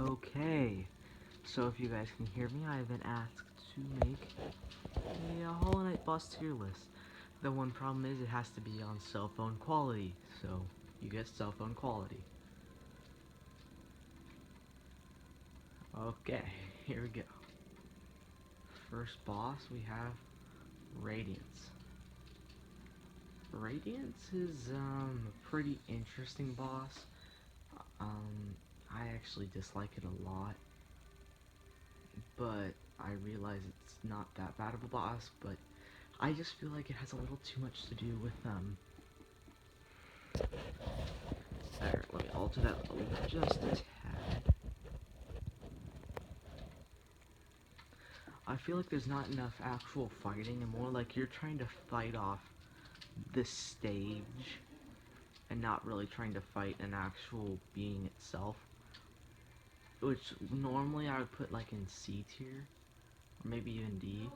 Okay, so if you guys can hear me, I have been asked to make a Hollow Knight boss tier list. The one problem is it has to be on cell phone quality, so you get cell phone quality. Okay, here we go. First boss, we have Radiance. Radiance is a pretty interesting boss. Um, I actually dislike it a lot, but I realize it's not that bad of a boss, but I just feel like it has a little too much to do with, there, let me alter that just a tad. I feel like there's not enough actual fighting, and more like you're trying to fight off the stage, and not really trying to fight an actual being itself. Which, normally I would put, like, in C tier, or maybe even D,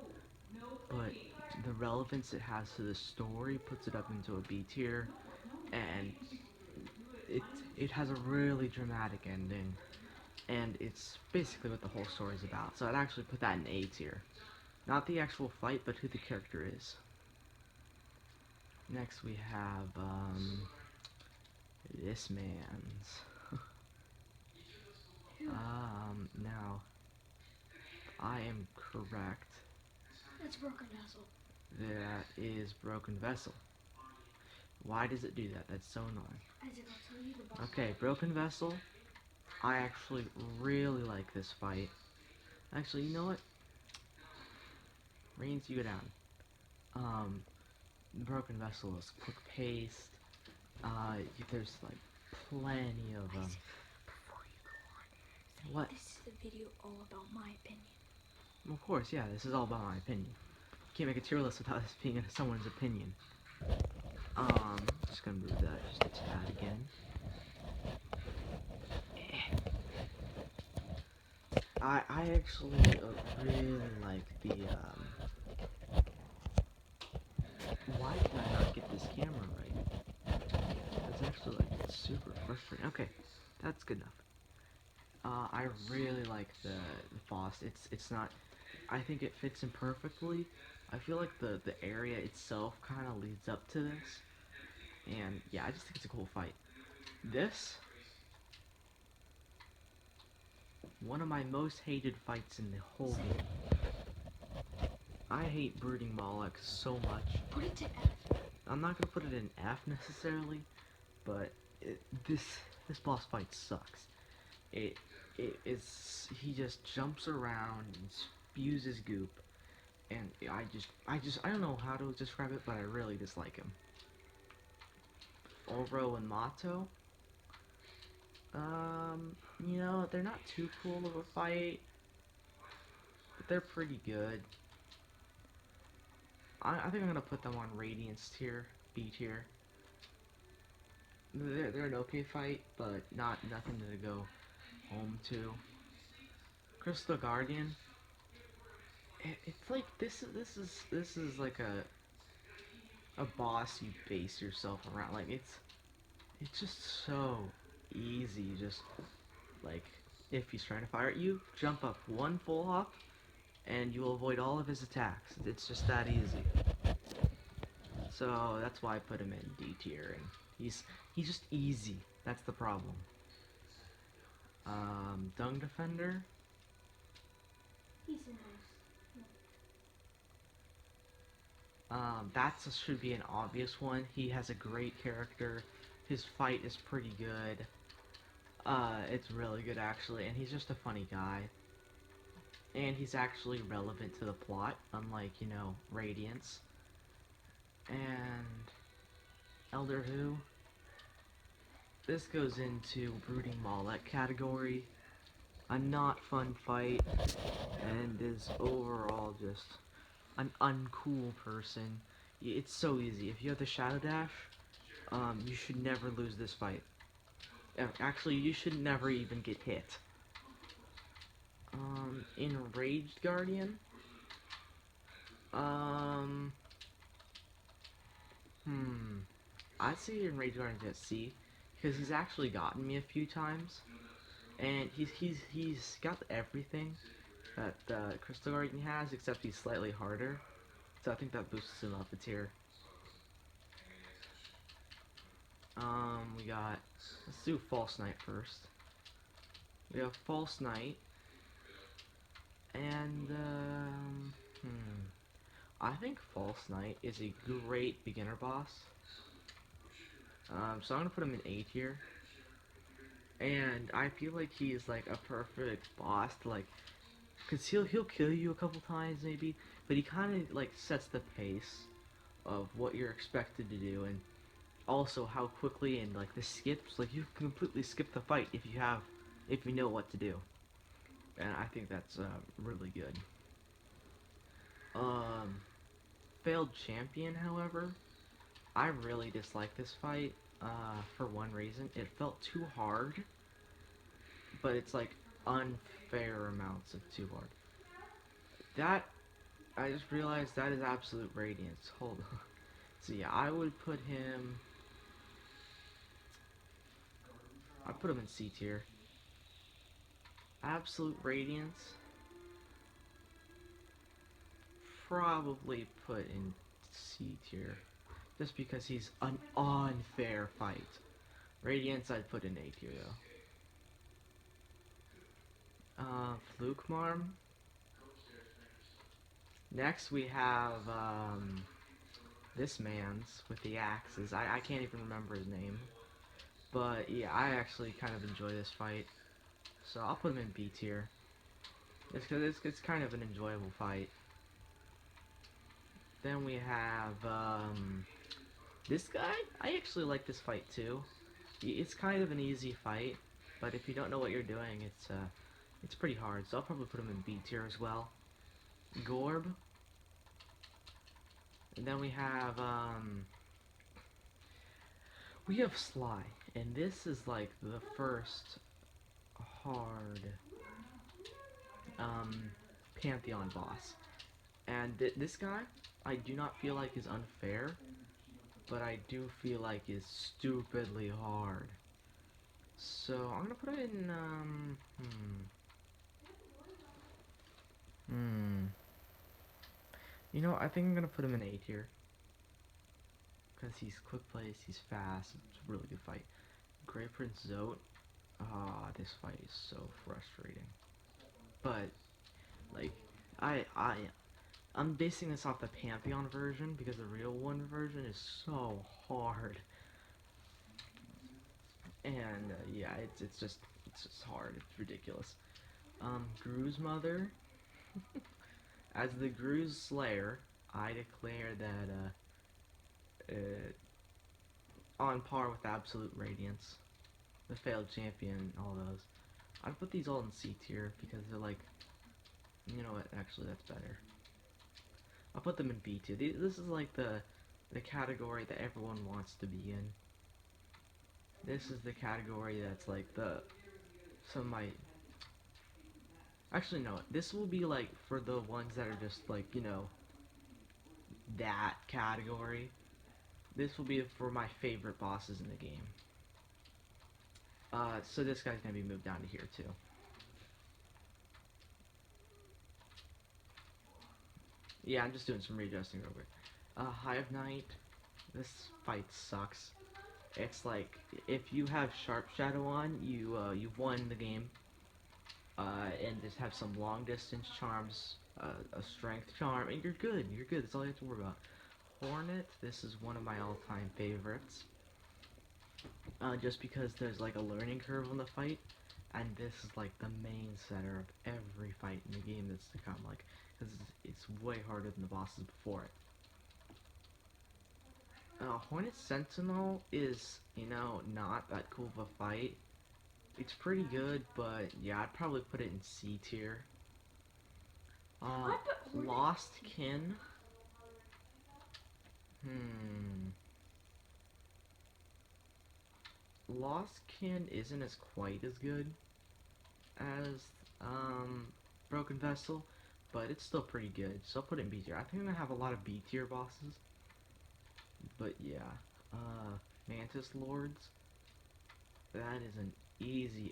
but the relevance it has to the story puts it up into a B tier, and it it has a really dramatic ending, and it's basically what the whole story is about. So I'd actually put that in A tier. Not the actual fight, but who the character is. Next we have this man's. Now I am correct. That's Broken Vessel. That is Broken Vessel. Why does it do that? That's so annoying. Isaac, I'll tell you the boss. Okay, Broken Vessel. I actually really like this fight. Actually, you know what? Reigns, you go down. Um, Broken Vessel is quick paced. There's like plenty of Isaac, before you go on, say what? this is the video all about my opinion. Of course, yeah. This is all about my opinion. Can't make a tier list without this being someone's opinion. Just gonna move that just a tad again. I actually really like the why can I not get this camera right? That's actually like super frustrating. Okay, that's good enough. I really like the boss. It's not. I think it fits in perfectly. I feel like the area itself kind of leads up to this, and yeah, I just think it's a cool fight. This, one of my most hated fights in the whole game. I hate Brooding Moloch so much. Put it to F. I'm not gonna put it in F necessarily, but this boss fight sucks. It it is he just jumps around and spews his goop, and I don't know how to describe it, but I really dislike him. Oro and Mato, they're not too cool of a fight, but they're pretty good. I think I'm gonna put them on Radiance tier, B tier. They're an okay fight, but nothing to go home to. Crystal Guardian, it's like this is like a boss you base yourself around. Like it's just so easy. Just like if he's trying to fire at you, jump up one full hop, and you will avoid all of his attacks. It's just that easy. So that's why I put him in D tier, and he's just easy. That's the problem. Dung Defender. He's a nice. That should be an obvious one. He has a great character. His fight is pretty good. It's really good actually, and he's just a funny guy. And he's actually relevant to the plot, unlike, Radiance. And Elder Who. This goes into Brooding Maulet category. A not fun fight, and is overall just an uncool person. It's so easy. If you have the Shadow Dash, you should never lose this fight. Actually, you should never even get hit. Enraged Guardian. Um, I'd say Enraged Guardian's at C, because he's actually gotten me a few times. and he's got everything that Crystal Guardian has, except he's slightly harder. So I think that boosts him up a tier. We got, let's do False Knight first. We have False Knight, and I think False Knight is a great beginner boss. So I'm gonna put him in A tier, and I feel like he is like a perfect boss to like, cause he'll kill you a couple times maybe, but he kind of like sets the pace of what you're expected to do, and also how quickly and like the skips, like you can completely skip the fight if you know what to do, and I think that's really good. Um, Failed Champion, however, I really dislike this fight. For one reason, it felt too hard, but it's like unfair amounts of too hard. That I just realized that is Absolute Radiance. Hold on. So yeah, I'd put him in C tier. Absolute Radiance, probably put in C tier, just because he's an unfair fight. Radiance, I'd put in A tier though. Flukemarm. Next we have this man's with the axes. I can't even remember his name, but yeah, I actually kind of enjoy this fight, so I'll put him in B tier. It's because it's kind of an enjoyable fight. Then we have this guy. I actually like this fight too. It's kind of an easy fight, but if you don't know what you're doing, it's pretty hard. So I'll probably put him in B tier as well. Gorb. And then we have Sly, and this is like the first hard Pantheon boss. And this guy, I do not feel like is unfair, but I do feel like is stupidly hard. So I'm gonna put it in You know, I think I'm gonna put him in A tier. Because he's quick plays, he's fast, it's a really good fight. Grey Prince Zote. Ah, this fight is so frustrating. But like I I'm basing this off the Pantheon version because the real one version is so hard. And yeah, it's just hard. It's ridiculous. Gru's mother. As the Gru's Slayer, I declare that on par with Absolute Radiance, the Failed Champion, all those. I'd put these all in C tier because they're like, you know what? Actually, that's better. I'll put them in B tier. This is like the category that everyone wants to be in. This is the category that's like some of my. Actually, no. This will be like for the ones that are just like, that category. This will be for my favorite bosses in the game. So this guy's gonna be moved down to here too. Yeah, I'm just doing some readjusting real quick. Hive Knight. This fight sucks. It's like if you have Sharp Shadow on, you've won the game. And just have some long distance charms, a strength charm, and you're good. You're good. That's all you have to worry about. Hornet. This is one of my all-time favorites. Just because there's like a learning curve on the fight, and this is like the main center of every fight in the game that's to come. Like, because it's way harder than the bosses before it. Hornet Sentinel is, not that cool of a fight. It's pretty good, but yeah, I'd probably put it in C tier. Lost Kin. Lost Kin isn't as quite as good as Broken Vessel, but it's still pretty good. So I'll put it in B tier. I think I'm gonna have a lot of B tier bosses. But yeah, Mantis Lords. That is an easy